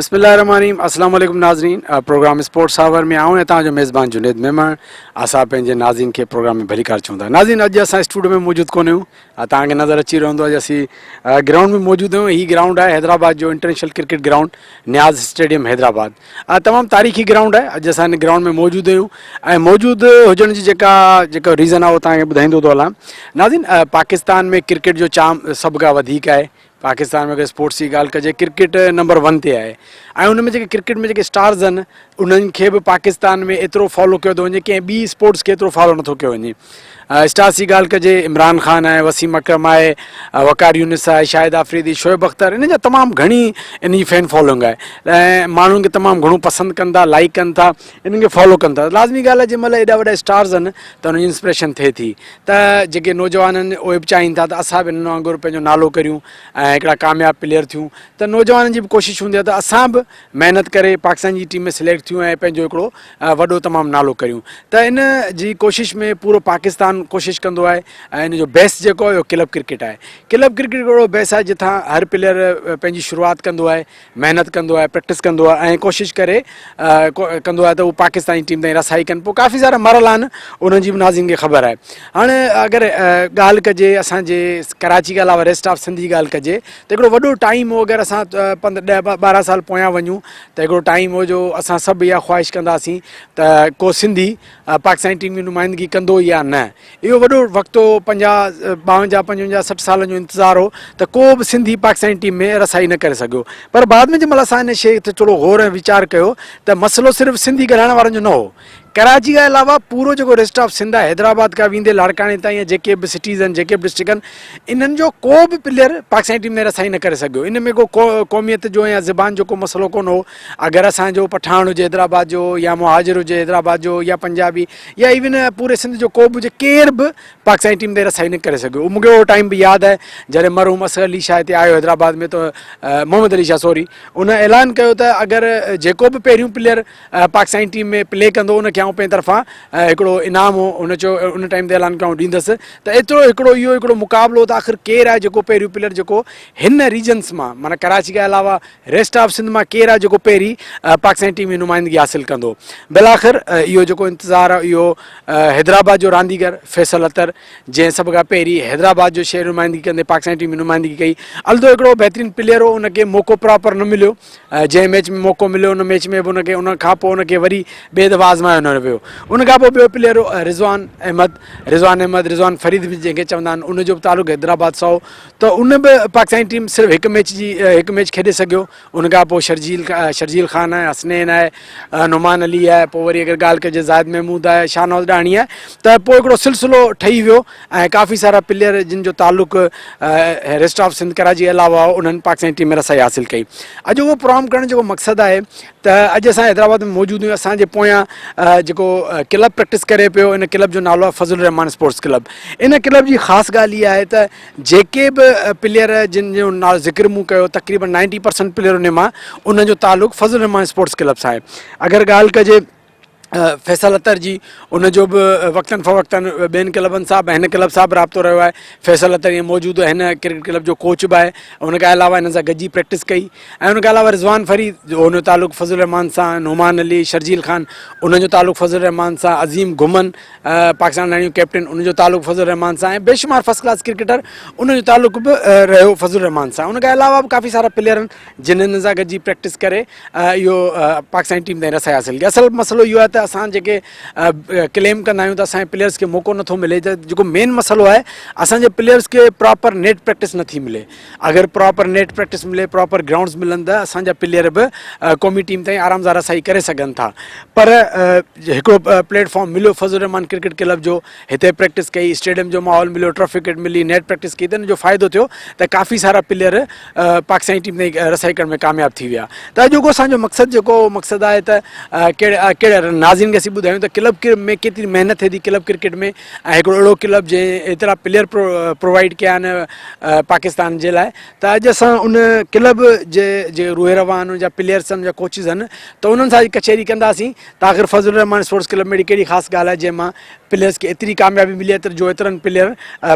बिस्मिल्लाहिर्रहमानिर्रहीम। अस्सलाम वालेकुम नाज़रीन। प्रोग्राम स्पोर्ट्स आवर में आऊँ तव्हांजो मेज़बान जुनेद मेमण। असां पंहिंजे नाज़रीन के प्रोग्राम में भली कार चवंदा। नाज़रीन अॼु असां स्टूडियो में मौजूद कोन आहियूं, तव्हांखे नज़र अची रहंदो अॼु असीं ग्राउंड में मौजूद आहियूं। ही ग्राउंड आहे हैदराबाद जो international cricket ground, Niaz stadium Hyderabad. तमामु तारीख़ी ग्राउंड आहे। अॼु असां हिन ग्राउंड में मौजूद आहियूं ऐं मौजूद हुजण जी जेको रीज़न आहे उहो तव्हांखे ॿुधाईंदो थो हलां। नाज़रीन पाकिस्तान में क्रिकेट जो चाम सभ खां वधीक आहे। पाकिस्तान में अगर स्पोर्ट्स की ॻाल्हि कजे क्रिकेट नंबर 1 ते आहे ऐं उन में जेके क्रिकेट में जेके स्टार्स आहिनि उन्हनि खे बि पाकिस्तान में एतिरो फॉलो कयो थो वञे, कंहिं ॿी स्पोर्ट्स खे एतिरो फॉलो नथो कयो वञे। स्टार्स की ॻाल्हि कजे इमरान ख़ान आहे, वसीम अकरम आहे, वकार यूनिस आहे, शाहिद आफरीदी, शोएब अख्तर, इन जा तमामु घणी इन जी फैन फॉलोइंग आहे ऐं माण्हुनि खे तमामु घणो पसंदि कनि था, लाइक कनि था, इन्हनि खे फॉलो कनि था। लाज़मी ॻाल्हि आहे जंहिं महिल एॾा वॾा स्टार्स आहिनि त उन्हनि जी इंस्पिरेशन थिए थी त जेके नौजवान आहिनि उहे बि चाहिनि था त असां बि हिन वांगुरु पंहिंजो नालो करियूं ऐं हिकिड़ा कामयाबु प्लेयर थियूं। त नौजवाननि जी बि कोशिशि हूंदी आहे त असां बि महिनत करे पाकिस्तान जी टीम में सिलेक्ट थियूं ऐं पंहिंजो हिकिड़ो वॾो तमामु नालो करियूं। त इन जी कोशिशि में पूरो पाकिस्तान कोशिशि कंदो आहे ऐं इन जो बेस्ट जेको आहे उहो क्लब क्रिकेट आहे। क्लब क्रिकेट हिकिड़ो बेस्ट आहे जिथां हर प्लेयर पंहिंजी शुरूआति कंदो आहे, महिनत कंदो आहे, प्रैक्टिस कंदो आहे ऐं कोशिशि करे कंदो आहे त उहो पाकिस्तानी टीम ताईं रसाई कनि। पोइ काफ़ी सारा मरल आहिनि, उन्हनि जी बि नाज़रीन खे ख़बर आहे। हाणे अगरि ॻाल्हि कजे असांजे कराची खां अलावा रेस्ट ऑफ सिंध जी ॻाल्हि कजे त हिकिड़ो वॾो टाइम हो, अगरि असां 10-12 साल पोयां वञूं त हिकिड़ो टाइम हो जो असां सभु इहा ख़्वाहिश कंदासीं त को सिंधी पाकिस्तानी टीम जी नुमाइंदगी कंदो या न। इहो वॾो वक़्तु हो, 50, 52, 55, 60 सालनि जो इंतज़ारु हो त को बि सिंधी पाकिस्तानी टीम में रसाई न करे सघियो। पर बाद में जंहिं महिल असां हिन शइ ते थोरो गौर ऐं वीचार कयो त मसइलो सिर्फ़ु सिंधी ॻाल्हाइण वारनि जो न हो। कराची खां अलावा पूरो जेको रेस्ट ऑफ सिंध आहे, हैदराबाद खां वेंदे लाड़काणे ताईं या जेके बि सिटीज़ आहिनि, जेके बि डिस्ट्रिक्ट आहिनि, इन्हनि जो को बि प्लेयर पाकिस्तानी टीम में रसाई न करे सघियो। इन में को क़ौमियत जो या ज़बान जो को मसइलो कोन हो। अगरि असांजो पठान हुजे हैदराबाद जो या मुहाजिर हुजे हैदराबाद जो या पंजाबी या इवन पूरे सिंध जो को बि हुजे, केर बि पाकिस्तानी टीम ते रसाई न करे सघियो। मूंखे उहो टाइम बि यादि आहे जॾहिं मरहूम असर अली शाह हिते आयो हैदराबाद में, त मोहम्मद अली शाह सॉरी, उन ऐलान कयो त अगरि जेको बि पहिरियों प्लेयर पाकिस्तानी टीम में प्ले कंदो उनखे आउं पंहिंजी तरफ़ां हिकिड़ो इनाम हो, उन चयो उन टाइम ते ऐलान कयो ॾींदुसि। त एतिरो हिकिड़ो इहो हिकिड़ो मुक़ाबिलो त आख़िर केरु आहे जेको पहिरियों प्लेयर जेको हिन रीजन्स मां, माना कराची खां अलावा रेस्ट ऑफ सिंध मां केरु आहे जेको पहिरीं पाकिस्तानी टीम जी नुमाइंदगी हासिलु कंदो। बिलाख़िर इहो जेको इंतज़ारु आहे इहो हैदराबाद जो रांदीगर फैसल अतर, जंहिं सभ खां पहिरीं हैदराबाद जो शहर नुमाइंदगी कंदे पाकिस्तानी टीम जी नुमाइंदगी कई। अलदो हिकिड़ो बहितरीनु प्लेयर हो, उनखे मौक़ो प्रॉपर न मिलियो। जंहिं मैच में मौक़ो मिलियो उन मैच में बि उनखे उन खां पोइ उनखे वरी ॿिए दफ़ा आज़मायो न वियो। उन खां पोइ ॿियो प्लेयर हो रिज़वान अहमद, रिज़वान फरीद बि जंहिंखे चवंदा आहिनि, उनजो बि तालुक़ु हैदराबाद सां हो। त उन बि पाकिस्तानी टीम सिर्फ़ु हिकु मैच खेॾे सघियो। उन खां पोइ शर्जील ख़ान आहे, हसनैन आहे, नुमान अली आहे, पोइ वरी अगरि ॻाल्हि कजे ज़ाहिद महमूद आहे, शाहनवाज़ ॾाणी आहे। त पोइ हिकिड़ो सिलसिलो ठही वियो ऐं काफ़ी सारा प्लेयर जिन जो तालुक़ु रेस्ट ऑफ सिंध कराची जे अलावा उन्हनि पाकिस्तानी टीम में रसाई हासिलु कई। अॼु उहो प्रोग्राम करण जो मक़सदु आहे त अॼु असां हैदराबाद में मौजूदु आहियूं। असांजे पोयां जेको क्लब प्रैक्टिस करे पियो, इन क्लब जो नालो आहे फज़लुर रहमान स्पोर्ट्स क्लब। इन क्लब जी ख़ासि ॻाल्हि इहा आहे त जेके बि प्लेयर जिन जो नालो ज़िक्र मूं कयो, तक़रीबन 90% प्लेयर उन मां उनजो तालुक़ु फज़लुर रहमान स्पोर्ट्स क्लब सां आहे। अगरि ॻाल्हि कजे फैसल अतर जी, उनजो बि वक़्तनि फ़वक़्तनि ॿियनि क्लबनि सां हिन क्लब सां बि राब्तो रहियो आहे। फैसल अतर ईअं मौजूदु हिन क्रिकेट क्लब जो कोच बि आहे। उनखां अलावा हिन सां गॾिजी प्रैक्टिस कई ऐं उनखां अलावा रिज़वान फरीद उनजो तालुक़ु फज़लुर रहमान सां, नुमान अली, शर्जील ख़ान उनजो तालुक़ु फज़लुर रहमान सां, अज़ीम घुमन पाकिस्तान लाइनियूं कैप्टन उनजो तालुक़ु फज़लुर रहमान सां ऐं बेशुमार फर्स्ट क्लास क्रिकेटर उनजो तालुक़ु बि रहियो फज़लुर रहमान सां। उनखां अलावा बि काफ़ी सारा प्लेयर आहिनि जिन हिन सां गॾिजी प्रैक्टिस करे इहो पाकिस्तानी टीम ताईं रसाई हासिलु कई। असल मसइलो इहो आहे त असां जेके क्लेम कंदा आहियूं त असांजे प्लेयर्स खे मौक़ो नथो मिले। त जेको मेन मसइलो आहे असांजे प्लेयर्स खे प्रॉपर नेट प्रैक्टिस नथी मिले। अगरि प्रॉपर नेट प्रैक्टिस मिले, प्रॉपर ग्राउंड्स मिलनि त असांजा प्लेयर बि क़ौमी टीम ताईं आराम सां रसाई करे सघनि था। पर हिकिड़ो प्लेटफॉर्म मिलियो फज़लुर रहमान क्रिकेट क्लब जो, हिते प्रैक्टिस कई, स्टेडियम जो माहौल मिलियो, ट्रॉफी विकेट मिली, नेट प्रैक्टिस कई, त हिन जो फ़ाइदो थियो त काफ़ी सारा प्लेयर पाकिस्तानी टीम ताईं रसाई करण में कामयाबु थी विया। त अॼोको असांजो मक़सदु आहे त कहिड़े नाज़रीन खे असीं ॿुधायूं त क्लब में केतिरी महिनत थिए थी क्लब क्रिकेट में, ऐं हिकिड़ो अहिड़ो क्लब जंहिं एतिरा प्लेयर प्रोवाइड कया आहिनि पाकिस्तान जे लाइ, त अॼु असां उन क्लब जे रूहे रवा आहिनि, जा प्लेयर्स आहिनि, जा कोचिस आहिनि, त उन्हनि सां कचहरी कंदासीं त आख़िर फज़लुर रहमान स्पोर्ट्स क्लब में कहिड़ी ख़ासि ॻाल्हि आहे जंहिं मां प्लेयर्स खे एतिरी कामयाबी मिली आहे जो एतिरनि प्लेयर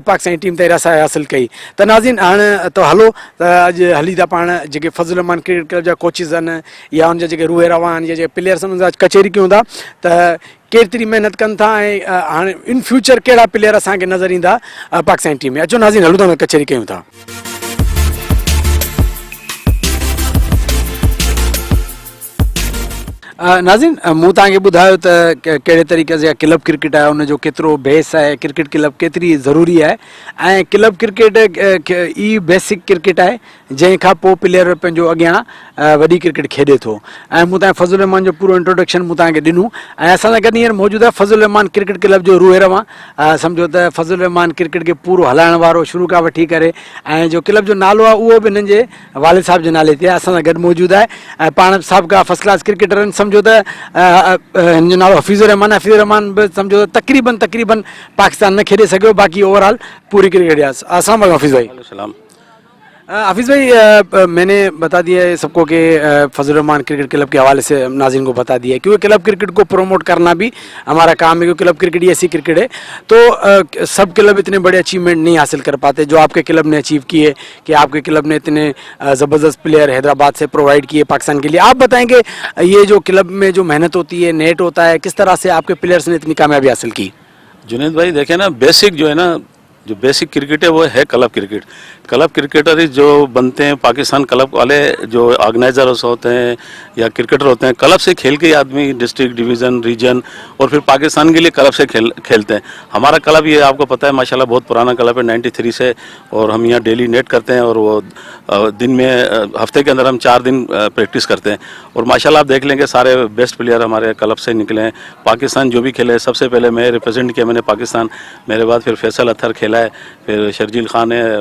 पाकिस्तानी टीम ताईं रसाए हासिलु कई। त नाज़रीन हाणे त हलो त अॼु हली था पाण जेके फज़लुर रहमान क्रिकेट क्लब जा कोचिस आहिनि या उनजा जेके रूहे रवा आहिनि या जेके प्लेयर्स आहिनि उन सां कचहरी कयूं था त केतिरी महिनत कनि था ऐं हाणे इन फ्यूचर कहिड़ा प्लेयर असांखे नज़र ईंदा पाकिस्तानी टीम में। अचो नाज़रीन हलूं था कचहरी कयूं था। नाज़रीन मूं तव्हांखे ॿुधायो त कहिड़े तरीक़े जा क्लब क्रिकेट आहे, उनजो केतिरो बेस आहे, क्रिकेट क्लब केतिरी ज़रूरी आहे, ऐं क्लब क्रिकेट ई बेसिक क्रिकेट आहे जंहिंखां पोइ प्लेयर पंहिंजो अॻियां वॾी क्रिकेट खेॾे थो। ऐं मूं तव्हांखे फज़लुर रहमान जो पूरो इंट्रोडक्शन मूं तव्हांखे ॾिनो, ऐं असां सां गॾु हींअर मौजूदु आहे फज़लुर रहमान क्रिकेट क्लब जो रूहे रवा। सम्झो त फज़लुर रहमान क्रिकेट खे पूरो हलाइण वारो शुरू खां वठी करे ऐं जो क्लब जो नालो आहे उहो बि हिननि जे वालिद साहिब जे नाले ते आहे, असां सां गॾु मौजूदु आहे। ऐं पाण साबिक़ा फर्स्ट क्लास क्रिकेटर आहिनि, सम्झो त हिन जो नालो हफ़ीज़ुर रहमान आहे। हफ़ीज़ुर रहमान बि सम्झो त तक़रीबन पाकिस्तान में खेॾे सघियो, बाक़ी ओवरऑल पूरी क्रिकेट आहे। अस्सलाम वालेकुम हफ़ीज़ भाई। हफ़ीज़ भाई मैंने बता दिया है सबको कि फज़लुर रहमान क्रिकेट क्लब के हवाले से नाज़रीन को बता दिया है, क्योंकि क्लब क्रिकेट को प्रमोट करना भी हमारा काम है, क्योंकि क्लब क्रिकेट ही ऐसी क्रिकेट है तो सब क्लब इतने बड़े अचीवमेंट नहीं हासिल कर पाते जो आपके क्लब ने अचीव किए, कि आपके क्लब ने इतने ज़बरदस्त प्लेयर हैदराबाद से प्रोवाइड किए पाकिस्तान के लिए। आप बताएंगे ये जो क्लब में जो मेहनत होती है, नेट होता है, किस तरह से आपके प्लेयर्स ने इतनी कामयाबी हासिल की? जुनेद भाई देखें ना, बेसिक जो है ना, जो बेसिक क्रिकेट है वो है क्लब क्रिकेट। क्लब क्रिकेटर ही जो बनते हैं, पाकिस्तान क्लब वाले जो ऑर्गेनाइजर्स होते हैं या क्रिकेटर होते हैं, क्लब से खेल के आदमी डिस्ट्रिक्ट, डिवीज़न, रीजन और फिर पाकिस्तान के लिए क्लब से खेलते हैं। हमारा क्लब ये आपको पता है माशाल्लाह बहुत पुराना क्लब है 93 से, और हम यहाँ डेली नेट करते हैं और वो दिन में हफ्ते के अंदर हम 4 दिन प्रैक्टिस करते हैं। और माशाल्लाह आप देख लेंगे सारे बेस्ट प्लेयर हमारे क्लब से निकले हैं। पाकिस्तान जो भी खेले, सबसे पहले मैं रिप्रेजेंट किया मैंने पाकिस्तान, मेरे बाद फिर फैसल अत्तर खेला है, फिर शर्जील खान है,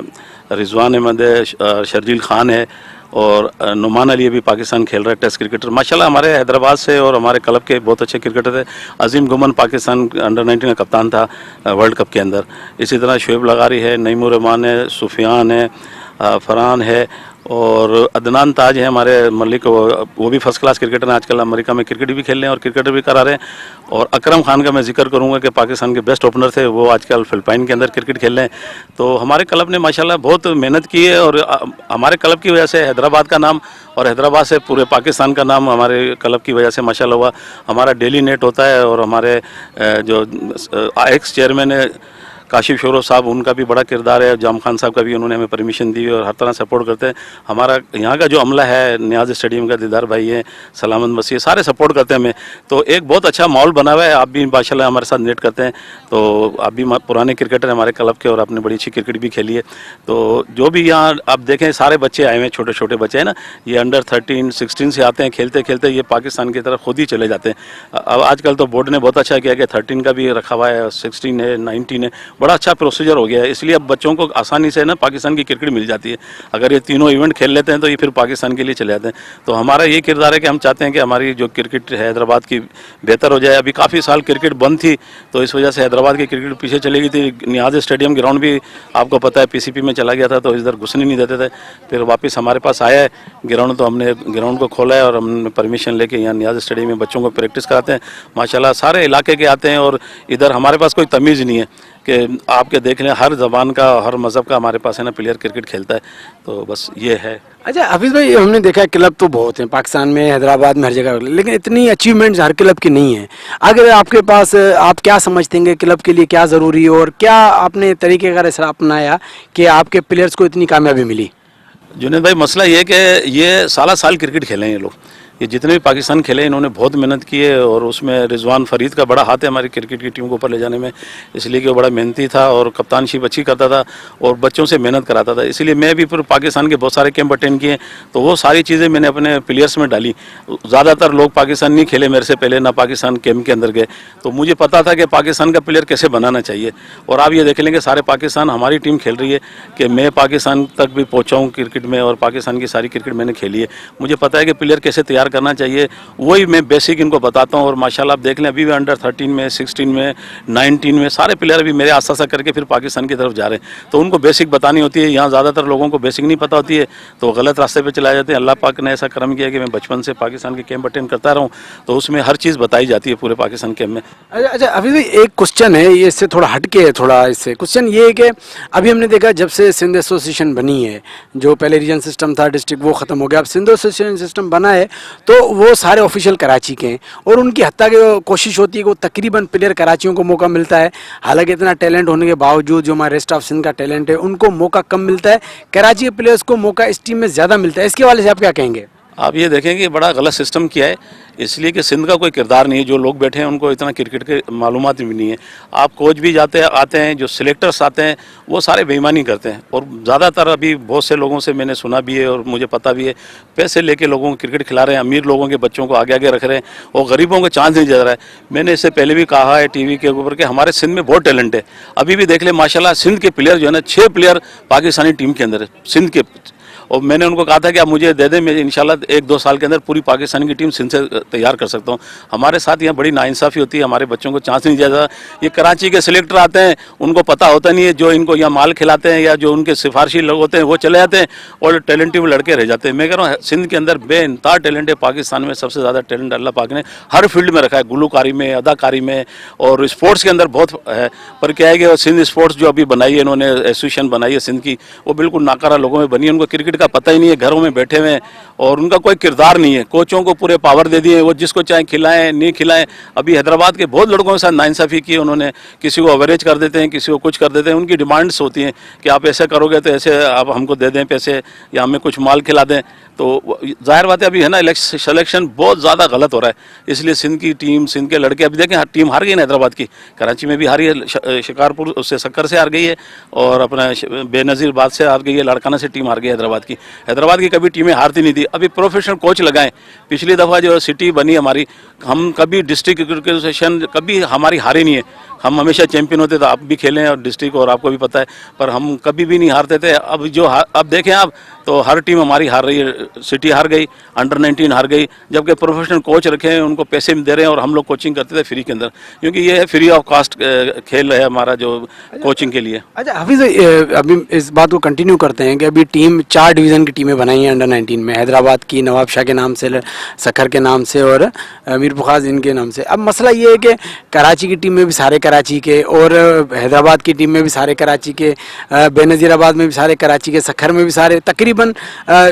रिजवान अहमद है, शर्जील खान है, और नुमान अली भी पाकिस्तान खेल रहा है टेस्ट क्रिकेटर। माशाल्लाह हमारे हैदराबाद से और हमारे क्लब के बहुत अच्छे क्रिकेटर थे। अजीम गुमन पाकिस्तान अंडर 19 का कप्तान था वर्ल्ड कप के अंदर। इसी तरह शुएब लगारी है, नईमुर रहमान है, सुफियान है, फरहान है, और अदनान ताज है हमारे मलिक, वो भी फर्स्ट क्लास क्रिकेटर हैं। आजकल अमेरिका में क्रिकेट भी खेल रहे हैं और क्रिकेटर भी करा रहे हैं। और अकरम खान का मैं जिक्र करूंगा कि पाकिस्तान के बेस्ट ओपनर थे, वो आजकल फिलिपाइन के अंदर क्रिकेट खेल रहे हैं। तो हमारे क्लब ने माशाल्लाह बहुत मेहनत की है, और हमारे क्लब की वजह से हैदराबाद का नाम और हैदराबाद से पूरे पाकिस्तान का नाम हमारे क्लब की वजह से माशाल्लाह हुआ। हमारा डेली नेट होता है, और हमारे जो एक्स चेयरमैन है काशिफ शोरो साहब, उनका भी बड़ा किरदार है। जाम खान साहब का भी उन्होंने हमें परमिशन दी और हर तरह सपोर्ट करते हैं। हमारा यहाँ का जो अमला है, नियाज स्टेडियम का दीदार भाई है, सलामत मसीह, सारे सपोर्ट करते हैं हमें। तो एक बहुत अच्छा माहौल बना हुआ है। आप भी माशाल्लाह हमारे साथ नेट करते हैं, तो आप भी पुराने क्रिकेटर हैं हमारे क्लब के, और आपने बड़ी अच्छी क्रिकेट भी खेली है। तो जो भी यहाँ आप देखें सारे बच्चे आए हुए हैं, छोटे छोटे बच्चे हैं ना, ये अंडर 13, 16 से आते हैं, खेलते खेलते ये पाकिस्तान की तरफ खुद ही चले जाते हैं। अब आजकल तो बोर्ड ने बहुत अच्छा किया कि 13 का भी रखा हुआ है, 16 है, 19 है, बड़ा अच्छा प्रोसीजर हो गया है। इसलिए अब बच्चों को आसानी से ना पाकिस्तान की क्रिकेट मिल जाती है। अगर ये तीनों इवेंट खेल लेते हैं तो ये फिर पाकिस्तान के लिए चले जाते हैं। तो हमारा ये किरदार है कि हम चाहते हैं कि हमारी जो क्रिकेट है हैदराबाद की बेहतर हो जाए। अभी काफ़ी साल क्रिकेट बंद थी, तो इस वजह से हैदराबाद की क्रिकेट पीछे चली गई थी। नियाज स्टेडियम ग्राउंड भी आपको पता है PCP में चला गया था, तो इधर घुसने नहीं देते थे। फिर वापस हमारे पास आया है ग्राउंड, तो हमने ग्राउंड को खोला है और हमने परमिशन लेके यहाँ नियाज स्टेडियम में बच्चों को प्रैक्टिस कराते हैं। माशाल्लाह सारे इलाके के आते हैं, और इधर हमारे पास कोई तमीज़ नहीं है कि आपके देख लें, हर ज़बान का, हर मज़हब का हमारे पास है ना प्लेयर क्रिकेट खेलता है। तो बस ये है। अच्छा हफीज़ भाई, हमने देखा है क्लब तो बहुत हैं पाकिस्तान में, हैदराबाद में, हर जगह, लेकिन इतनी अचीवमेंट्स हर क्लब की नहीं है। अगर आपके पास, आप क्या समझते हैं क्लब के लिए क्या ज़रूरी है, और क्या आपने तरीक़ेकार ऐसा अपनाया कि आपके प्लेयर्स को इतनी कामयाबी मिली? जुनेद भाई, मसला ये है कि ये साला साल क्रिकेट खेले हैं ये लोग। ये जितने भी पाकिस्तान खेले इन्होंने बहुत मेहनत की है, और उसमें रिजवान फरीद का बड़ा हाथ है हमारी क्रिकेट की टीम को ऊपर ले जाने में, इसलिए कि वो बड़ा मेहनती था और कप्तानशिप अच्छी करता था और बच्चों से मेहनत कराता था। इसलिए मैं भी फिर पाकिस्तान के बहुत सारे कैंप अटेंड किए, तो वो सारी चीज़ें मैंने अपने प्लेयर्स में डाली। ज़्यादातर लोग पाकिस्तान नहीं खेले मेरे से पहले, ना पाकिस्तान कैंप के अंदर गए, तो मुझे पता था कि पाकिस्तान का प्लेयर कैसे बनाना चाहिए। और आप ये देख लेंगे सारे पाकिस्तान, हमारी टीम खेल रही है कि मैं पाकिस्तान तक भी पहुँचा हूँ क्रिकेट में, और पाकिस्तान की सारी क्रिकेट मैंने खेली है। मुझे पता है कि प्लेयर कैसे तैयार करना चाहिए, वही मैं बेसिक इनको बताता हूँ। और माशाल्लाह आप देख लें अभी भी अंडर 13 में, 16 में, 19 में सारे प्लेयर अभी मेरे आस्ता आस्ता करके फिर पाकिस्तान की तरफ जा रहे हैं। तो उनको बेसिक बतानी होती है। यहाँ ज़्यादातर लोगों को बेसिक नहीं पता होती है, तो गलत रास्ते पे चलाए जाते हैं। अल्लाह पाक ने ऐसा करम किया कि मैं बचपन से पाकिस्तान के कैंप अटेंड करता रहा हूँ, तो उसमें हर चीज़ बताई जाती है पूरे पाकिस्तान कैंप में। अच्छा, अभी भी एक क्वेश्चन है, ये इससे थोड़ा हटके है, थोड़ा इससे क्वेश्चन ये है कि अभी हमने देखा जब से सिंध एसोसिएशन बनी है, जो पहले रीजन सिस्टम था, डिस्ट्रिक्ट, वो ख़त्म हो गया, अब सिंध एसोसिएशन सिस्टम बना है, तो वो सारे ऑफिशियल कराची के हैं और उनकी हत्या की कोशिश होती है कि वो तकरीबन प्लेयर कराचियों को मौका मिलता है। हालांकि इतना टैलेंट होने के बावजूद जो हमारे रेस्ट ऑफ सिंध का टैलेंट है उनको मौका कम मिलता है, कराची के प्लेयर्स को मौका इस टीम में ज़्यादा मिलता है। इसके हवाले से आप क्या कहेंगे? आप ये देखें कि बड़ा गलत सिस्टम किया है, इसलिए कि सिंध का कोई किरदार नहीं है। जो लोग बैठे हैं उनको इतना क्रिकेट के मालूमात भी नहीं है। आप कोच भी आते हैं, जो सिलेक्टर्स आते हैं वो सारे बेईमानी करते हैं। और ज़्यादातर अभी बहुत से लोगों से मैंने सुना भी है और मुझे पता भी है, पैसे लेके लोगों को क्रिकेट खिला रहे हैं, अमीर लोगों के बच्चों को आगे आगे रख रहे हैं और गरीबों को चांस नहीं दे रहा है। मैंने इससे पहले भी कहा है टीवी के ऊपर कि हमारे सिंध में बहुत टैलेंट है। अभी भी देख ले माशाल्लाह सिंध के प्लेयर जो है ना, 6 प्लेयर पाकिस्तानी टीम के अंदर है सिंध के। और मैंने उनको कहा था कि आप मुझे दे दें, मैं इंशाल्लाह 1-2 साल के अंदर पूरी पाकिस्तान की टीम सिंध से तैयार कर सकता हूँ। हमारे साथ यहाँ बड़ी नाइंसाफ़ी होती है, हमारे बच्चों को चांस नहीं दिया जाता। ये कराची के सिलेक्टर आते हैं, उनको पता होता नहीं है, जो इनको यहाँ माल खिलाते हैं या जो उनके सिफारशी लोग होते हैं वो चले जाते हैं और टैलेंटिव लड़के रह जाते हैं। मैं कह रहा हूँ सिंध के अंदर बेइंतहा टैलेंट है। पाकिस्तान में सबसे ज़्यादा टैलेंट अल्लाह पाक ने हर फील्ड में रखा है, गुलूकारी में, अदाकारी में और स्पोर्ट्स के अंदर बहुत है। पर क्या है कि सिंध स्पोर्ट्स जो अभी बनाई है इन्होंने, एसोसिएशन बनाई है सिंध की, वो बिल्कुल नाकारा लोगों में बनी है। उनको क्रिकेट का पता ही नहीं है, घरों में बैठे हुए हैं और उनका कोई किरदार नहीं है। कोचों को पूरे पावर दे दिए, वो जिसको चाहे खिलाएं नहीं खिलाएं। अभी हैदराबाद के बहुत लड़कों के साथ नाइंसाफ़ी की उन्होंने, किसी को अवरेज कर देते हैं, किसी को कुछ कर देते हैं। उनकी डिमांड्स होती हैं कि आप ऐसा करोगे तो ऐसे आप हमको दे दें पैसे या हमें कुछ माल खिला दें। तो जाहिर बात है अभी है ना, सिलेक्शन बहुत ज़्यादा गलत हो रहा है। इसलिए सिंध की टीम, सिंध के लड़के, अभी देखें टीम हार गई ना हैदराबाद की, कराची में भी हारी है, शिकारपुर उससे सक्कर से हार गई है और अपना बेनज़ीर बाद से हार गई है, लाड़काना से टीम हार गई हैदराबाद की। हैदराबाद की कभी टीमें हारती नहीं थी। अभी प्रोफेशनल कोच लगाएं। पिछली दफ़ा जो सिटी बनी हमारी, हम कभी डिस्ट्रिक्ट क्रिकेट एसोसिएशन कभी हमारी हारी नहीं है। हम हमेशा चैंपियन होते थे, आप भी खेले और डिस्ट्रिक्ट और आपको भी पता है, पर हम कभी भी नहीं हारते थे। अब अब देखें आप, तो हर टीम हमारी हार रही है। सिटी हार गई, अंडर 19 हार गई, जबकि प्रोफेशनल कोच रखे हैं, उनको पैसे दे रहे हैं और हम लोग कोचिंग करते थे फ्री के अंदर, क्योंकि ये है फ्री ऑफ कास्ट खेल है हमारा जो कोचिंग के लिए। अच्छा हाफिज़, अभी इस बात को कंटिन्यू करते हैं कि अभी टीम 4 डिवीज़न की टीमें बनाई हैं अंडर 19 में, हैदराबाद की नवाब शाह के नाम से, सक्खर के नाम से और मीर बुखार इनके नाम से। अब मसला ये है कि कराची की टीम में भी सारे कराची के और हैदराबाद की टीम में भी सारे कराची के, बेनज़ीराबाद में भी सारे कराची के, सक्खर में भी सारे, तकरीबन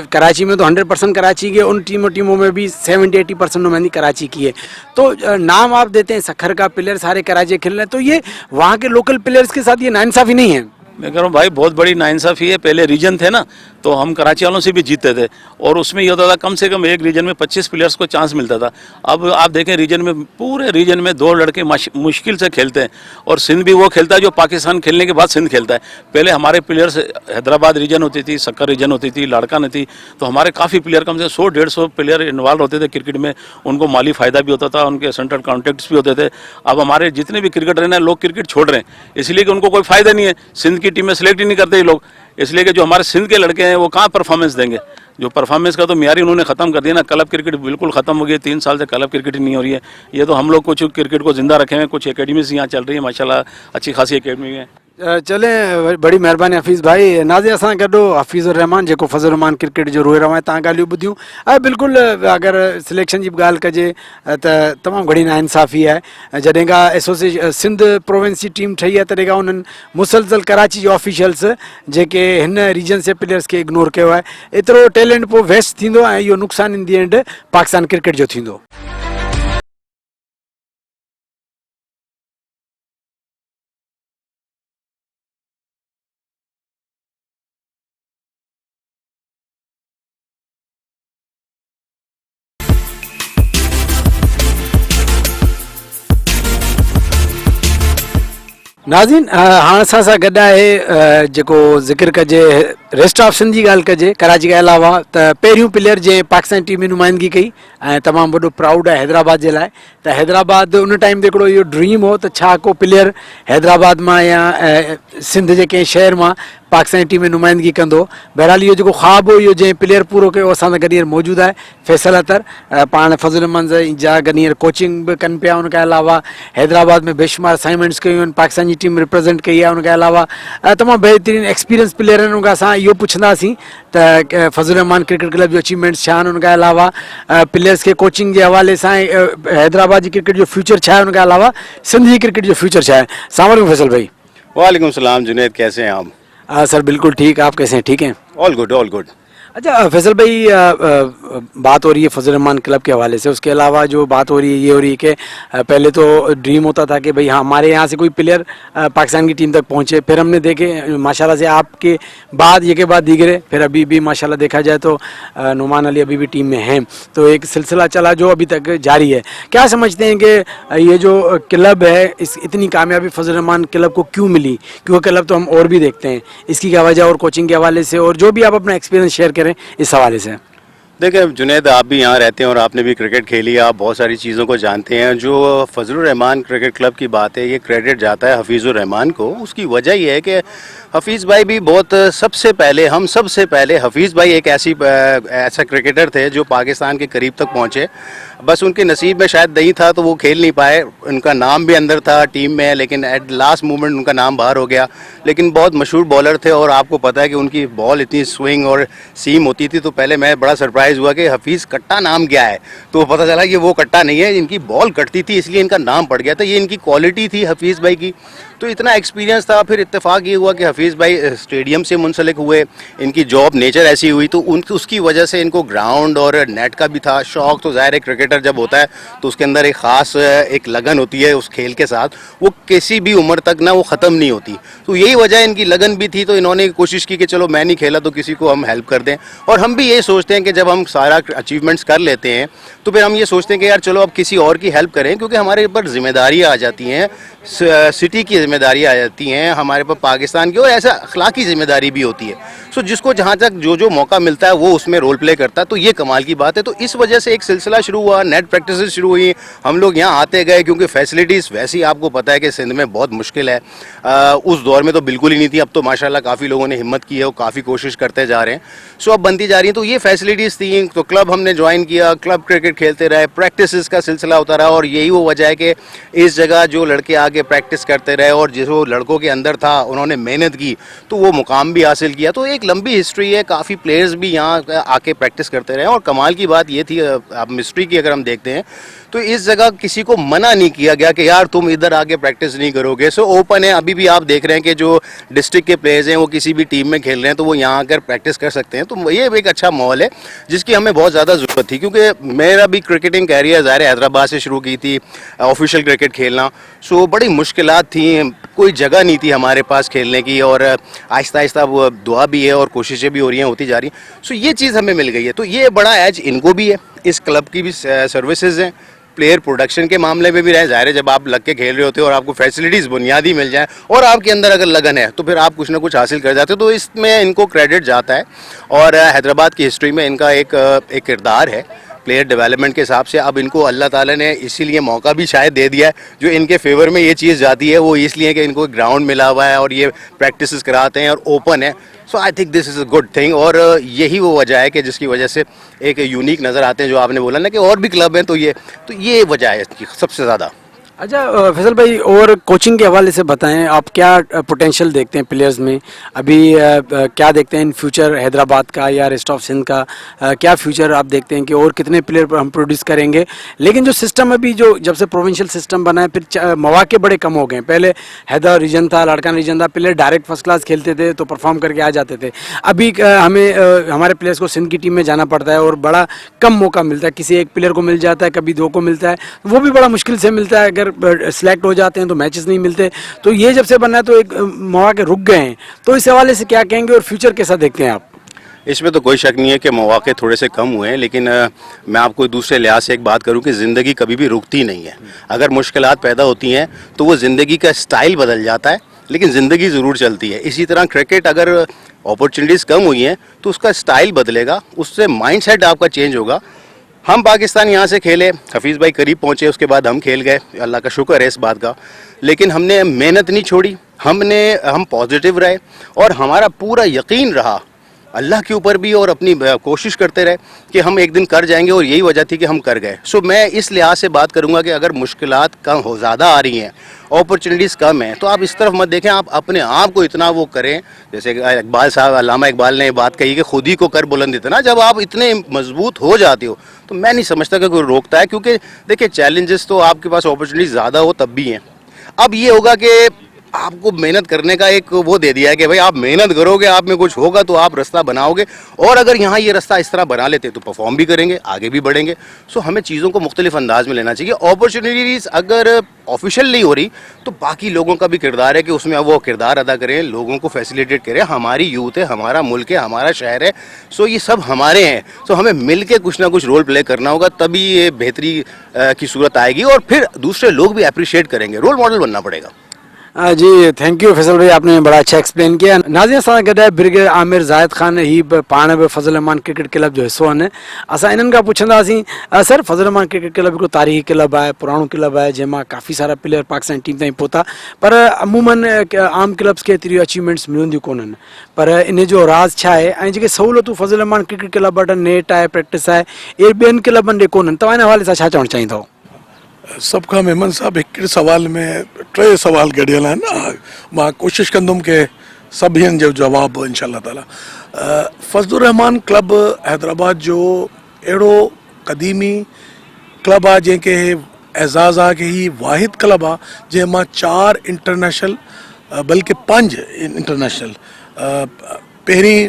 कराची में तो 100% कराची के, उन टीमों में भी 70-80% नुमाइंदगी कराची की है। तो नाम आप देते हैं सक्खर का, प्लेयर सारे कराची खेल रहे हैं, तो ये वहाँ के लोकल प्लेयर्स के साथ ये नाइंसाफ़ी नहीं है? मैं कह रहा हूँ भाई बहुत बड़ी नाइंसाफ़ी है। पहले रीजन थे ना, तो हम कराची वालों से भी जीतते थे और उसमें ये होता था कम से कम एक रीजन में 25 प्लेयर्स को चांस मिलता था। अब आप देखें रीजन में, पूरे रीजन में 2 लड़के मुश्किल से खेलते हैं और सिंध भी वो खेलता है जो पाकिस्तान खेलने के बाद सिंध खेलता है। पहले हमारे प्लेयर्स हैदराबाद रीजन होती थी, सक्कर रीजन होती थी, लाड़काना थी, तो हमारे काफ़ी प्लेयर, कम से 100-150 प्लेयर इन्वॉल्व होते थे क्रिकेट में। उनको माली फ़ायदा भी होता था, उनके सेंट्रल कॉन्टैक्ट्स भी होते थे। अब हमारे जितने भी क्रिकेटर हैं लोग क्रिकेट छोड़ रहे हैं, इसलिए कि उनको कोई फ़ायदा नहीं है। सिंध की टीम में सेलेक्ट ही नहीं करते ये लोग, इसलिए कि जो हमारे सिंध के लड़के हैं वो कहाँ परफॉर्मेंस देंगे। जो परफॉर्मेंस का तो मियारी उन्होंने ख़त्म कर दिया ना, क्लब क्रिकेट बिल्कुल ख़त्म हो गई है। 3 साल से क्लब क्रिकेट ही नहीं हो रही है। ये तो हम लोग कुछ क्रिकेट को जिंदा रखे हैं, कुछ एकेडमीज यहाँ चल रही है माशाल्लाह, अच्छी खासी एकेडमी है। चलें, बड़ी महिरबानी हफ़ीज़ भाई। नाज़िर असां गॾु हफ़ीज़ुर रहमान जेको फज़लुर रहमान क्रिकेट जो रोए रहो आहे, तव्हां ॻाल्हियूं ॿुधियूं। बिल्कुलु अगरि सिलेक्शन जी बि ॻाल्हि कजे त तमामु घणी नाइंसाफ़ी आहे। जॾहिं खां एसोसिएशन सिंध प्रोविंस जी टीम ठही आहे तॾहिं खां उन्हनि मुसलसल कराची जे ऑफिशियल्स जेके हिन रीजन से प्लेयर्स खे इग्नोर कयो आहे। एतिरो टैलेंट पोइ वेस्ट थींदो ऐं इहो नुक़सानु इन दी एंड पाकिस्तान क्रिकेट जो थींदो। नाज़रीन, हाणे असां सां गॾु आहे जेको ज़िक्र कजे रेस्ट ऑफ सिंध जी ॻाल्हि कजे कराची खां अलावा, त पहिरियों प्लेयर जंहिं पाकिस्तान टीम में नुमाइंदगी कई ऐं तमामु वॾो प्राउड आहे हैदराबाद जे लाइ। त हैदराबाद उन टाइम ते हिकिड़ो इहो ड्रीम हो त छा को प्लेयर हैदराबाद मां या सिंध जे कंहिं शहर मां पाकिस्तानी टीम में नुमाइंदगी कंदो। बहरहाल इहो जेको ख़्वाबु हो इहो जंहिं प्लेयर पूरो कयो असां सां गॾु हींअर मौजूदु आहे फैसल अतर, पाण फज़ल अहमद जा गॾु हींअर कोचिंग बि कनि पिया। उनखां अलावा हैदराबाद में बेशुमार असाइनमेंट्स कयूं आहिनि, पाकिस्तान जी टीम रिप्रेज़ेंट कई आहे। उनखां अलावा तमामु बहितरीनु एक्सपीरियंस प्लेयर आहिनि। उनखां असां इहो पुछंदासीं त फज़ल रहमान क्रिकेट क्लब जो अचीवमेंट्स छा आहिनि। उनखां अलावा प्लेयर्स खे कोचिंग जे हवाले सां हैदराबाद जी क्रिकेट जो फ्यूचर छा आहे। उनखां अलावा सिंध जी क्रिकेट जो फ्यूचर छा आहे। अस्सलाम वालेकुम फैसल भाई। वालेकुम सलाम जुनैद, कैसे हैं आप? सर बिल्कुल ठीक, आप कैसे हैं? ठीक हैं? All good all good. अच्छा फैसल भाई, बात हो रही है फजल रहमान क्लब के हवाले से, उसके अलावा जो बात हो रही है ये हो रही है कि पहले तो ड्रीम होता था कि भाई हाँ हमारे यहाँ से कोई प्लेयर पाकिस्तान की टीम तक पहुँचे, फिर हमने देखे माशाल्लाह से आपके बाद ये के बाद दीगरे, फिर अभी भी माशाल्लाह देखा जाए तो नुमान अली अभी भी टीम में हैं, तो एक सिलसिला चला जो अभी तक जारी है। क्या समझते हैं कि ये जो क्लब है इस इतनी कामयाबी फजल रहमान क्लब को क्यों मिली? क्योंकि क्लब तो हम और भी देखते हैं, इसकी क्या वजह और कोचिंग के हवाले से, और जो भी आप अपना एक्सपीरियंस शेयर करें इस हवाले से। देखिए जुनैद, आप भी यहाँ रहते हैं और आपने भी क्रिकेट खेली है, आप बहुत सारी चीज़ों को जानते हैं। जो फजलुर रहमान क्रिकेट क्लब की बात है, ये क्रेडिट जाता है हफीज़ुर रहमान को। उसकी वजह ये है कि हफीज़ भाई भी बहुत सबसे पहले हफीज़ भाई एक ऐसा क्रिकेटर थे जो पाकिस्तान के करीब तक पहुँचे। बस उनके नसीब में शायद नहीं था तो वो खेल नहीं पाए। उनका नाम भी अंदर था टीम में, लेकिन एट लास्ट मोमेंट उनका नाम बाहर हो गया। लेकिन बहुत मशहूर बॉलर थे और आपको पता है कि उनकी बॉल इतनी स्विंग और सीम होती थी। तो पहले मैं बड़ा सरप्राइज़ हुआ कि हफीज़ कट्टा नाम क्या है, तो पता चला कि वो कट्टा नहीं है, इनकी बॉल कटती थी इसलिए इनका नाम पड़ गया था। ये इनकी क्वालिटी थी हफीज़ भाई की। तो इतना एक्सपीरियंस था। फिर इत्तेफाक ये हुआ कि हफीज़ भाई स्टेडियम से मुंसलिक हुए, इनकी जॉब नेचर ऐसी हुई तो उसकी वजह से इनको ग्राउंड और नेट का भी था शौक़। तो ज़ाहिर है क्रिकेटर जब होता है तो उसके अंदर एक ख़ास एक लगन होती है उस खेल के साथ, वो किसी भी उम्र तक ना वो ख़त्म नहीं होती। तो यही वजह इनकी लगन भी थी। तो इन्होंने कोशिश की कि चलो मैं नहीं खेला तो किसी को हम हेल्प कर दें। और हम भी ये सोचते हैं कि जब हम सारा अचीवमेंट्स कर लेते हैं तो फिर हम ये सोचते हैं कि यार चलो अब किसी और की हेल्प करें, क्योंकि हमारे ऊपर जिम्मेदारियाँ आ जाती हैं, सिटी की जिम्मेदारी आ जाती हैं हमारे पर, पाकिस्तान की, और ऐसा अखलाकी जिम्मेदारी भी होती है। सो जिसको जहाँ तक जो मौका मिलता है वो उसमें रोल प्ले करता है। तो ये कमाल की बात है। तो इस वजह से एक सिलसिला शुरू हुआ, नेट प्रैक्टिस शुरू हुई, हम लोग यहाँ आते गए, क्योंकि फैसिलिटीज़ वैसी आपको पता है कि सिंध में बहुत मुश्किल है। उस दौर में तो बिल्कुल ही नहीं थी। अब तो माशाल्लाह काफ़ी लोगों ने हिम्मत की है और काफ़ी कोशिश करते जा रहे हैं। सो अब बनती जा रही है। तो ये फैसिलिटीज़ थी, तो क्लब हमने ज्वाइन किया, क्लब क्रिकेट खेलते रहे, प्रैक्टिस का सिलसिला होता रहा। और यही वो वजह है कि इस जगह जो लड़के आगे प्रैक्टिस करते रहे और जो लड़कों के अंदर था उन्होंने मेहनत की तो वो मुकाम भी हासिल किया। तो एक लंबी हिस्ट्री है, काफ़ी प्लेयर्स भी यहाँ आके प्रैक्टिस करते रहे। और कमाल की बात ये थी, अब मिस्ट्री की अगर हम देखते हैं तो इस जगह किसी को मना नहीं किया गया कि यार तुम इधर आके प्रैक्टिस नहीं करोगे। सो ओपन है। अभी भी आप देख रहे हैं कि जो डिस्ट्रिक्ट के प्लेयर्स हैं वो किसी भी टीम में खेल रहे हैं तो वो यहाँ आकर प्रैक्टिस कर सकते हैं। तो ये एक अच्छा माहौल है जिसकी हमें बहुत ज़्यादा ज़रूरत थी, क्योंकि मेरा भी क्रिकेटिंग कैरियर ज़ाहिर हैदराबाद से शुरू की थी, ऑफिशियल क्रिकेट खेलना। सो बड़ी मुश्किलात थी, कोई जगह नहीं थी हमारे पास खेलने की, और आहिस्ता आहिस्ता वो दुआ भी है और कोशिशें भी हो रही हैं, होती जा रही हैं। सो ये चीज़ हमें मिल गई है। तो ये बड़ा एज इनको भी है, इस क्लब की भी सर्विसेज हैं, प्लेयर प्रोडक्शन के मामले में भी रहे। ज़ाहिर है जब आप लग के खेल रहे होते हो और आपको फैसिलिटीज़ बुनियादी मिल जाए और आपके अंदर अगर लगन है तो फिर आप कुछ ना कुछ हासिल कर जाते हो। तो इसमें इनको क्रेडिट जाता है। और हैदराबाद की हिस्ट्री में इनका एक किरदार है प्लेयर डेवलपमेंट के हिसाब से। अब इनको अल्लाह ताला ने इसीलिए मौका भी शायद दे दिया है, जो इनके फेवर में ये चीज़ जाती है वो इसलिए कि इनको ग्राउंड मिला हुआ है और ये प्रैक्टिस कराते हैं और ओपन है। So I think this is a good thing. और यही वो वजह है कि जिसकी वजह से एक यूनिक नज़र आते हैं, जो आपने बोला ना कि और भी क्लब हैं, तो ये वजह है इसकी सबसे ज़्यादा। अच्छा फैसल भाई, और कोचिंग के हवाले से बताएं, आप क्या पोटेंशियल देखते हैं प्लेयर्स में? अभी क्या देखते हैं इन फ्यूचर हैदराबाद का या रेस्ट ऑफ सिंध का? क्या फ्यूचर आप देखते हैं कि और कितने प्लेयर हम प्रोड्यूस करेंगे? लेकिन जो सिस्टम अभी जो जब से प्रोविंशियल सिस्टम बना है, फिर मौके बड़े कम हो गए। पहले हैदर रीजन था, लाड़कान रीजन था, प्लेयर डायरेक्ट फर्स्ट क्लास खेलते थे तो परफॉर्म करके आ जाते थे। अभी हमें हमारे प्लेयर्स को सिंध की टीम में जाना पड़ता है और बड़ा कम मौका मिलता है। किसी एक प्लेयर को मिल जाता है, कभी दो को मिलता है, वो भी बड़ा मुश्किल से मिलता है। अगर सिलेक्ट हो जाते हैं तो मैचेस नहीं मिलते। तो ये जब से बना है तो एक मौके रुक गए हैं। तो इस हवाले से क्या कहेंगे और फ्यूचर कैसा देखते हैं आप? इसमें तो कोई शक नहीं है कि मौके थोड़े से कम हुए हैं, लेकिन मैं आपको दूसरे लिहाज से एक बात करूं कि ज़िंदगी कभी भी रुकती नहीं है। अगर मुश्किलात पैदा होती हैं तो वो ज़िंदगी का स्टाइल बदल जाता है, लेकिन ज़िंदगी ज़रूर चलती है। इसी तरह क्रिकेट, अगर अपॉर्चुनिटीज़ कम हुई हैं तो उसका स्टाइल बदलेगा, उससे माइंड सेट आपका चेंज होगा। हम पाकिस्तान यहाँ से खेले, हफीज़ भाई करीब पहुँचे, उसके बाद हम खेल गए, अल्लाह का शुक्र है इस बात का। लेकिन हमने मेहनत नहीं छोड़ी, हम पॉजिटिव रहे और हमारा पूरा यकीन रहा अल्लाह के ऊपर भी और अपनी कोशिश करते रहे कि हम एक दिन कर जाएंगे, और यही वजह थी कि हम कर गए। सो मैं इस लिहाज से बात करूंगा कि अगर मुश्किलात कम हो ज़्यादा आ रही हैं, अपॉर्चुनिटीज़ कम हैं, तो आप इस तरफ मत देखें, आप अपने आप को इतना वो करें। जैसे इकबाल साहब, अल्लामा इकबाल ने बात कही कि खुद ही को कर बुलंद इतना। जब आप इतने मजबूत हो जाते हो तो मैं नहीं समझता कि कोई रोकता है, क्योंकि देखिए चैलेंजेस तो आपके पास अपॉर्चुनिटीज़ ज़्यादा हो तब भी हैं। अब ये होगा कि आपको मेहनत करने का एक वो दे दिया है कि भाई आप मेहनत करोगे, आप में कुछ होगा तो आप रास्ता बनाओगे, और अगर यहाँ ये रास्ता इस तरह बना लेते तो परफॉर्म भी करेंगे, आगे भी बढ़ेंगे। सो हमें चीज़ों को मुख्तलिफ अंदाज में लेना चाहिए। अपॉर्चुनिटीज़ अगर ऑफिशियल नहीं हो रही तो बाकी लोगों का भी किरदार है कि उसमें वो किरदार अदा करें, लोगों को फैसिलिटेट करें। हमारी यूथ है, हमारा मुल्क है, हमारा शहर है, सो ये सब हमारे हैं। सो हमें मिल के कुछ ना कुछ रोल प्ले करना होगा, तभी ये बेहतरी की सूरत आएगी और फिर दूसरे लोग भी अप्रिशिएट करेंगे। रोल मॉडल बनना पड़ेगा। जी थैंक यू फैसल भाई, आपने बड़ा अच्छा एक्सप्लेन किया। नाज़िर सां गॾु आहे ब्रिगेडियर आमिर ज़ाहिद ख़ान, ही बि पाण बि फज़ल रहमान क्रिकेट क्लब जो हिसो आहिनि। असां इन्हनि खां पुछंदासीं, सर फज़ल रहमान क्रिकेट क्लब हिकिड़ो तारीख़ी क्लब आहे, पुराणो क्लब आहे, जंहिंमां काफ़ी सारा प्लेयर पाकिस्तान टीम ताईं पहुता, पर अमूमन आम क्लब्स खे एतिरियूं अचीवमेंट्स मिलंदियूं कोन्हनि। पर इन जो राज़ छा आहे, ऐं जेके सहूलियतूं फज़ल रहमान क्रिकेट क्लब वटि नेट आहे, प्रैक्टिस आहे, इहे ॿियनि क्लबनि ॾे कोन्हनि। तव्हां हिन हवाले सां छा चवणु चाहींदव? सब खां मेमन साहब हिकिड़े सवाल में टे सवाल गॾियल आहिनि। मां कोशिशि कंदुमि कि सभिनि जो जवाबु इंशाअल्लाह ताला। फज़लुर रहमान क्लब हैदराबाद जो अहिड़ो क़दीमी क्लब आहे जंहिंखे एज़ाज़ आहे कि ही वाहिद क्लब आहे जंहिंमां 4 इंटरनेशनल बल्कि 5 इंटरनेशनल। पहिरीं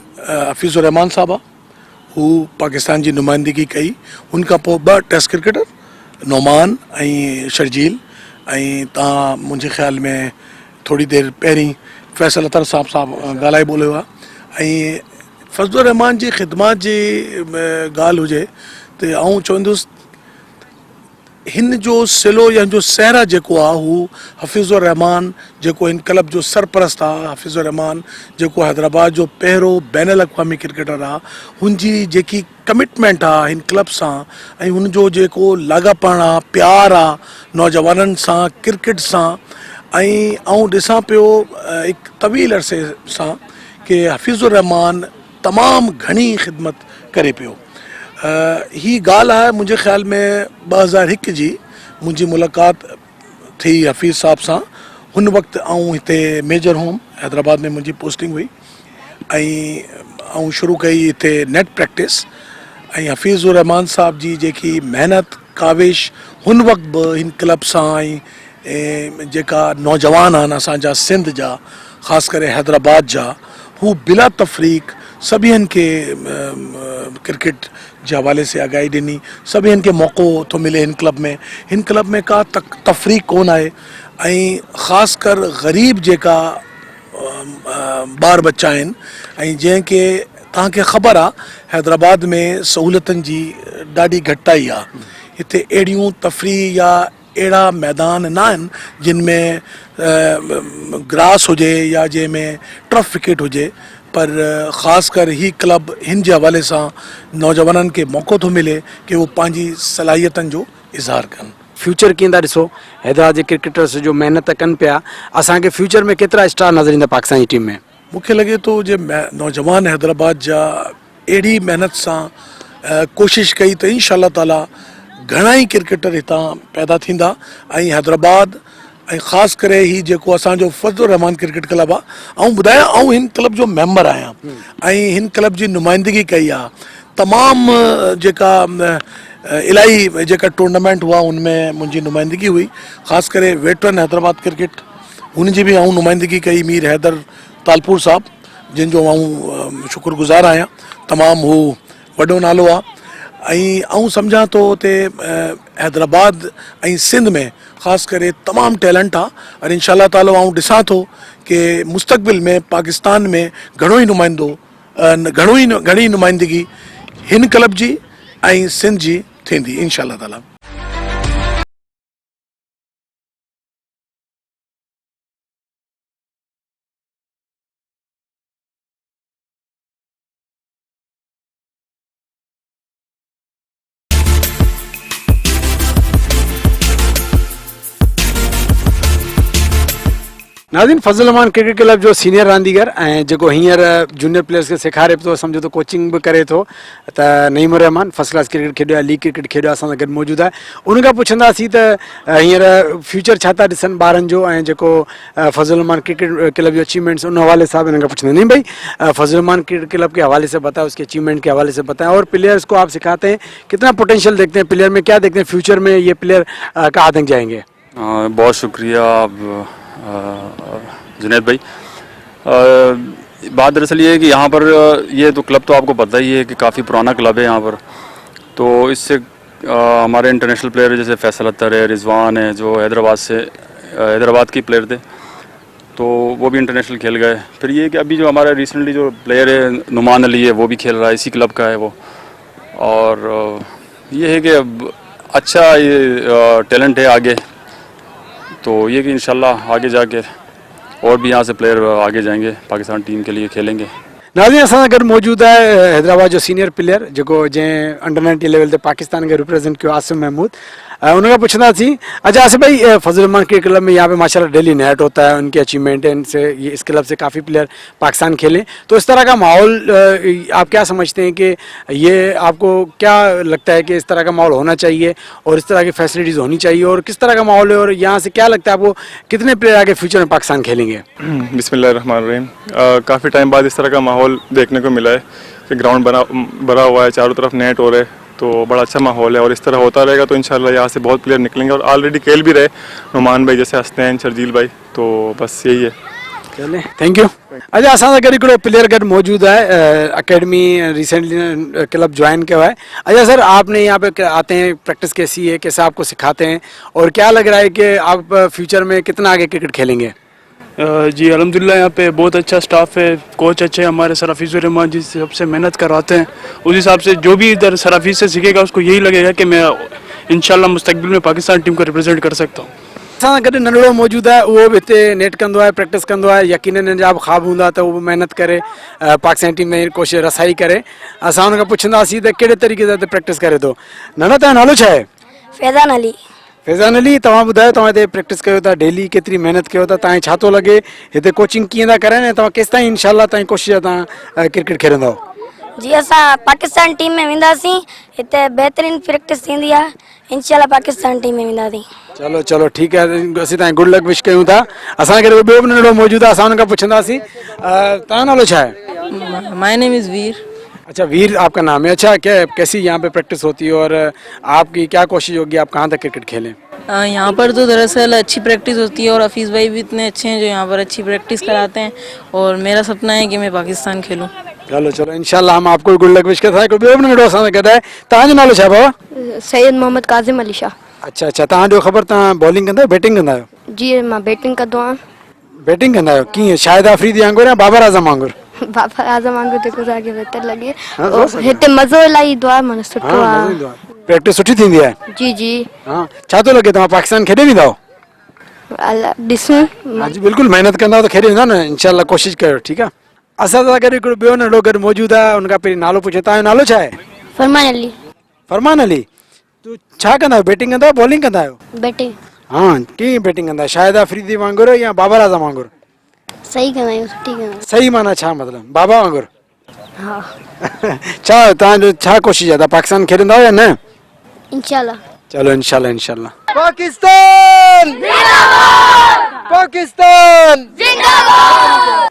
हफ़ीज़ुर रहमान साहब आहे, हू पाकिस्तान जी नुमाइंदगी कई। उनखां पोइ 2 टेस्ट क्रिकेटर, नोमान ऐं शर्जील, ऐं तव्हां मुंहिंजे ख़्याल में थोरी देरि पहिरीं फैसल अतर साहब ॻाल्हाए ॿोलियो आहे। ऐं फज़लुर रहमान जी ख़िदमत जी ॻाल्हि हुजे त आउं चवंदुसि हिन जो सिलो या जो सहरा जेको आहे हू हफ़ीज़ुर रहमान जेको हिन क्लब जो सरपरस्त आहे, हफ़ीज़ुर रहमान जेको हैदराबाद जो पहिरियों बैन अल-अक़वामी क्रिकेटर आहे, हुनजी जेकी कमिटमेंट आहे हिन क्लब सां ऐं हुनजो जेको लाॻापण आहे, प्यार आहे नौजवाननि सां, क्रिकेट सां। ऐं आउं ॾिसां पियो हिकु तवील अरसे सां कि हफ़ीज़ुर रहमान तमामु घणी ख़िदमत करे पियो। ही ॻाल्हि आहे मुंहिंजे ख़्याल में 2001 जी मुंहिंजी मुलाक़ात थी हफ़ीज़ साहब सां। हुन वक़्तु आउं हिते मेजर होम हैदराबाद में मुंहिंजी पोस्टिंग हुई ऐं आउं शुरू कई हिते नेट प्रैक्टिस। ऐं हफ़ीज़ुर रहमान साहब जी जेकी महिनत काविश हुन वक़्तु बि हिन क्लब सां ऐं जेका नौजवान आहिनि असांजा सिंध जा, ख़ासि करे हैदराबाद जा, हू बिला तफ़रीक़ सभिनि खे क्रिकेट जे हवाले से आगाही ॾिनी। सभिनि खे मौक़ो थो मिले हिन क्लब में का तफ़रीक़ कोन आहे। ऐं ख़ासि कर ग़रीब जेका ॿार बच्चा आहिनि ऐं जंहिंखे तव्हांखे ख़बर आहे हैदराबाद में सहूलियतुनि जी ॾाढी घटिताई आहे। हिते अहिड़ियूं तफ़रीह या अहिड़ा मैदान न आहिनि जिन में ग्रास हुजे या जंहिंमें टर्फ विकेट हुजे, पर ख़ासि कर ही क्लब हिन जे हवाले सां नौजवाननि खे मौक़ो थो मिले कि वो पंहिंजी सलाहियतनि जो इज़हार कनि। फ्यूचर कीअं था ॾिसो? हैदराबाद जे क्रिकेटर्स जो महिनत कनि पिया, असांखे फ्यूचर में केतिरा स्टार नज़र ईंदा पाकिस्तानी टीम में? मूंखे लॻे थो जे नौजवान हैदराबाद जा अहिड़ी महिनत सां कोशिशि कई त इंशाअल्लाह ताला घणा ई क्रिकेटर हितां पैदा थींदा। ऐं हैदराबाद ऐं ख़ासि करे ही जेको असांजो फज़लुर रहमान क्रिकेट क्लब आहे, ऐं ॿुधायां आउं हिन क्लब जो मेंबर आहियां ऐं हिन क्लब जी नुमाइंदगी कई आहे। तमामु जेका इलाही जेका टूर्नामेंट हुआ उनमें मुंहिंजी नुमाइंदगी हुई, ख़ासि करे वेटरन हैदराबाद क्रिकेट हुनजी बि आउं नुमाइंदगी कई। मीर हैदर तालपुर साहब जिन जो आउं शुक्रगुज़ार आहियां, तमामु हू वॾो नालो आहे। ऐं आउं सम्झां थो हुते हैदराबाद ऐं सिंध में ख़ासि करे तमामु टैलेंट आहे। और इंशाअल्लाह ताला आउं ॾिसां थो कि मुस्तक़बिल में पाकिस्तान में घणी नुमाइंदगी हिन क्लब जी ऐं सिंध जी थींदी इंशाअल्लाह ताला। नाज़रीन, फज़ल रहमान क्रिकेट क्लब जो सीनियर रांदीगर ऐं जेको हींअर जूनियर प्लेयर्स खे सेखारे पियो, सम्झो त कोचिंग बि करे थो, त नईमुर रहमान फर्स्ट क्लास क्रिकेट खेॾियो आहे, लीग क्रिकेट खेॾियो आहे, असां सां गॾु मौजूदु आहे। उन खां पुछंदासीं त हींअर फ्यूचर छा था ॾिसनि ॿारनि जो, ऐं जेको फज़ल रहमान क्रिकेट क्लब जो अचीवमेंट्स उन हवाले सां हिन खां पुछंदा। नहीं भाई, फज़ल रहमान क्रिकेट क्लब के हवाले से बताएं, उसके अचीवमेंट के हवाले से बताएं, और प्लेयर्स को आप सिखाते हैं, कितना पोटेंशियल देखते हैं प्लेयर में, क्या देखते हैं फ्यूचर में ये प्लेयर कहाँ तक जाएंगे? बहुत शुक्रिया जुनैद भाई। बात दरअसल ये है कि यहाँ पर ये तो क्लब तो आपको पता ही है कि काफ़ी पुराना क्लब है यहाँ पर, तो इससे हमारे इंटरनेशनल प्लेयर जैसे फैसल अत्तर है, रिजवान है, जो हैदराबाद के प्लेयर थे, तो वो भी इंटरनेशनल खेल गए। फिर ये कि अभी जो हमारा रिसेंटली जो प्लेयर है नुमान अली है, वो भी खेल रहा है, इसी क्लब का है वो। और ये है कि अब अच्छा ये टैलेंट है आगे, तो ये कि इंशाल्लाह आगे जाके और भी यहाँ से प्लेयर आगे जाएंगे, पाकिस्तान टीम के लिए खेलेंगे। नाज़रीन, असां सां गॾु मौजूदु आहे हैदराबाद जो सीनियर प्लेयर जेको जंहिं अंडर 19 लेवल ते पाकिस्तान खे रिप्रेजेंट कयो, आसिम महमूद। उन खां पुछंदासीं, अच्छा आसिफ भाई, फज़ल रहमान क्रिकेट क्लब में यहाँ पे माशाल्लाह डेली नेट होता है, उनके अचीवमेंट है, इनसे ये इस क्लब से काफ़ी प्लेयर पाकिस्तान खेले, तो इस तरह का माहौल आप क्या समझते हैं कि ये आपको क्या लगता है कि इस तरह का माहौल होना चाहिए और इस तरह की फैसिलिटीज़ होनी चाहिए, और किस तरह का माहौल है, और यहाँ से क्या लगता है आपको कितने प्लेयर आगे फ्यूचर में पाकिस्तान खेलेंगे? बिस्मिल्लाहिर्रहमानिर्रहीम। काफ़ी टाइम बाद इस तरह का माहौल देखने को मिला है कि ग्राउंड भरा हुआ है, चारों तरफ नेट हो रहे, तो बड़ा अच्छा माहौल है, और इस तरह होता रहेगा तो इंशाल्लाह यहाँ से बहुत प्लेयर निकलेंगे, और ऑलरेडी खेल भी रहे नुमान भाई जैसे हस्नैन, शर्जील भाई, तो बस यही है। चले, थैंक यू। अच्छा, असां सां गॾु हिकिड़ो प्लेयर गॾु मौजूदु आहे, अकेडमी रिसेंटली क्लब ज्वाइन किया है। अच्छा सर, आपने यहाँ पे आते हैं, प्रैक्टिस कैसी है, कैसे आपको सिखाते हैं, और क्या लग रहा है कि आप फ्यूचर में कितना आगे क्रिकेट खेलेंगे? जी अल्हम्दुलिल्लाह, यहाँ पे बहुत अच्छा स्टाफ है, कोच अच्छे हैं हमारे, सर हफीज़ुर रहमान जी सबसे मेहनत करवाते हैं, उस हिसाब से जो भी इधर सर हफीज़ से सीखेगा उसको यही लगेगा कि मैं इंशाल्लाह मुस्तकबिल में पाकिस्तान टीम को रिप्रेजेंट कर सकता हूँ। असां सां गॾु नंढड़ो मौजूदु आहे, उहो बि हिते नेट कंदो आहे, प्रैक्टिस कंदो आहे, यकीनन हिन जा बि ख़्वाब हूंदा त उहो बि महिनत करे पाकिस्तान टीम में कोशिशि रसाई करे। असां हुन खां पुछंदासीं त कहिड़े तरीक़े सां हिते प्रैक्टिस करे थो। नाना, तव्हांजो नालो छा आहे? फैज़ान अली। फैज़ान अली, तव्हां ॿुधायो, तव्हां हिते प्रैक्टिस कयो था, डेली केतिरी महिनत कयो था, तव्हांखे छा थो लॻे हिते कोचिंग कीअं था कराइनि, ऐं तव्हां केसि ताईं इंशाल्लाह तव्हांजी कोशिशि आहे तव्हां क्रिकेट खेॾंदव? जी असां पाकिस्तान टीम में वेंदासीं, हिते बहितरीन प्रैक्टिस थींदी आहे, इंशाल्लाह पाकिस्तान टीम में वेंदासीं। चलो चलो, ठीकु आहे, असीं तव्हांखे गुड लक विश कयूं था। असांखे ॿियो बि नंढड़ो मौजूदु आहे, असां हुन खां पुछंदासीं, तव्हांजो नालो छा आहे? माय नेम इज़ वीर। अच्छा, वीर आपका नाम है। अच्छा, क्या कैसी यहाँ पे प्रैक्टिस होती है, और आपकी क्या कोशिश होगी, आप कहाँ तक क्रिकेट खेलें? यहाँ पर तो दरअसल अच्छी प्रैक्टिस होती है, और हफीज़ भाई भी इतने अच्छे हैं जो यहाँ पर अच्छी प्रैक्टिस कराते हैं, और मेरा सपना है कि मैं पाकिस्तान खेलूँ। चलो चलो, इंशाल्लाह हम आपको गुड लक विश करता है। ॿियो बि नंढड़ो असां सां गॾु आहे, तव्हांजो नालो छा बाबा? सैयद मोहम्मद काज़िम अली शाह। अच्छा अच्छा, तव्हांजो ख़बर, तव्हां बॉलिंग कंदा आहियो, बैटिंग कंदा आहियो? जी मां बैटिंग कंदो आहियां। बैटिंग कंदा आहियो, कीअं शाहिद आफरीदी वांगुरु या बाबर आज़म वांगुरु? बाबर आज़म वांगुरु, जेको तव्हांखे बहितर लॻे। हिते मज़ो इलाही ईंदो आहे, माना सुठो आहे, प्रैक्टिस सुठी थींदी आहे। जी जी। हाँ, छा थो लॻे, तव्हां पाकिस्तान खेॾे वेंदा आहियो? ॾिसूं। हाँ जी, बिल्कुलु महिनत कंदा त खेॾे वेंदा न, इंशाल्लाह कोशिशि कयो, ठीकु आहे। असां सां गॾु हिकिड़ो ॿियो नंढो गॾु मौजूदु आहे, उनखां पहिरीं नालो पुछे, तव्हांजो नालो छा आहे? फरमान अली। फरमान अली, तूं छा कंदा आहियो, बैटिंग कंदा आहियो, बॉलिंग कंदा आहियो? बैटिंग। हाँ, कीअं बैटिंग कंदा आहियो, शाहिद आफरीदी वांगुरु या बाबर आज़म वांगुरु? सही कंदा आहियूं, सुठी कंदा आहियूं। सही माना छा मतिलबु, बाबा वांगुरु? हा। छा तव्हांजो छा कोशिशि आहे, तव्हां पाकिस्तान खेॾंदा या न? इंशाल्लाह। चलो इंशाल्लाह इंशाल्लाह। पाकिस्तान पाकिस्तान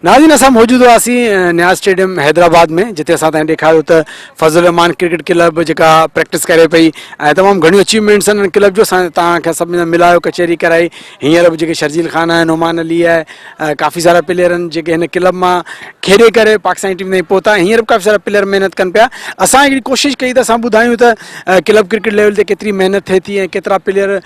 नाज़रीन, असां मौजूदु हुआसीं न्याज़ स्टेडियम हैदराबाद में, जिते असां तव्हांखे ॾेखारियो त फज़ल रहमान क्रिकेट क्लब जेका प्रैक्टिस करे पई, ऐं तमामु घणियूं अचीवमेंट्स आहिनि क्लब जो। असां तव्हांखे सभिनी सां मिलायो, कचहरी कराई, हींअर बि जेके शर्जील ख़ान आहे, नुमान अली आहे, काफ़ी सारा प्लेयर आहिनि जेके हिन क्लब मां खेॾे करे पाकिस्तानी टीम ताईं पहुता। हींअर बि काफ़ी सारा प्लेयर महिनत कनि पिया। असां हिकिड़ी कोशिशि कई त असां ॿुधायूं त क्लब क्रिकेट लेवल ते केतिरी महिनत थिए थी, ऐं केतिरा प्लेयर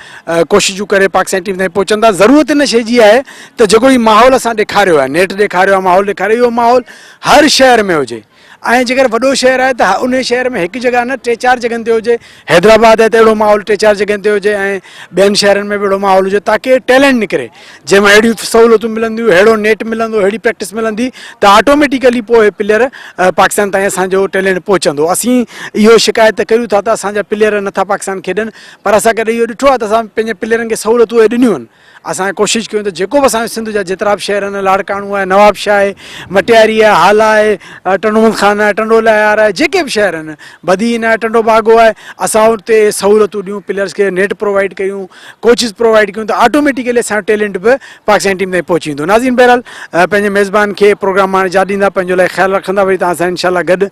कोशिशूं करे पाकिस्तानी टीम ताईं पहुचनि था। ज़रूरत हिन शइ जी आहे त जेको ई माहौल असां ॾेखारियो आहे, नेट ॾेखारियो आहे, माहौल ॾेखारियो, इहो माहौल हर शहर में हुजे। ऐं जेकर वॾो शहर आहे त उन शहर में हिकु जॻह न 3-4 जॻहियुनि ते हुजे। हैदराबाद आहे त अहिड़ो माहौल 3-4 जॻहियुनि ते हुजे ऐं ॿियनि शहरनि में बि अहिड़ो माहौल हुजे ताकी टैलेंट निकिरे। जंहिंमां अहिड़ियूं सहूलियतूं मिलंदियूं, अहिड़ो नेट मिलंदो, अहिड़ी प्रैक्टिस मिलंदी त ऑटोमेटिकली पोइ प्लेयर पाकिस्तान ताईं असांजो टैलेंट पहुचंदो। असीं इहो शिकायत करियूं था त असांजा प्लेयर नथा पाकिस्तान खेॾनि, पर असां कॾहिं इहो ॾिठो आहे त असां पंहिंजे प्लेयरनि खे सहूलियतूं ॾिनियूं आहिनि। असां कोशिशि कयूं त जेको बि असांजो सिंध जा जेतिरा बि शहर आहिनि, लाड़काणू आहे, नवाबशाह आहे, मटियारी आहे, हाला आहे, टंडोमल खान आहे, टंडोला यार आहे, जेके बि शहर आहिनि, बदीन आहे, टंडो बागो आहे, असां उते सहूलियतूं ॾियूं, प्लेयर्स खे नेट प्रोवाइड कयूं, कोचिस प्रोवाइड कयूं त ऑटोमेटिकली असांजो टैलेंट बि पाकिस्तान टीम ताईं पहुची वेंदो। नाज़रीन, बहरहाल पंहिंजे मेज़बान खे प्रोग्राम मां इजाज़त ॾींदा, पंहिंजो लाइ ख़्यालु रखंदा, वरी तव्हां सां इंशाल्लाह गॾु।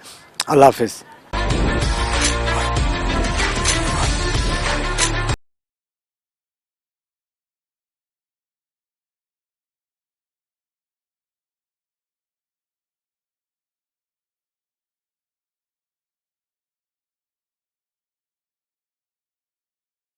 अल्लाह हाफ़िज़।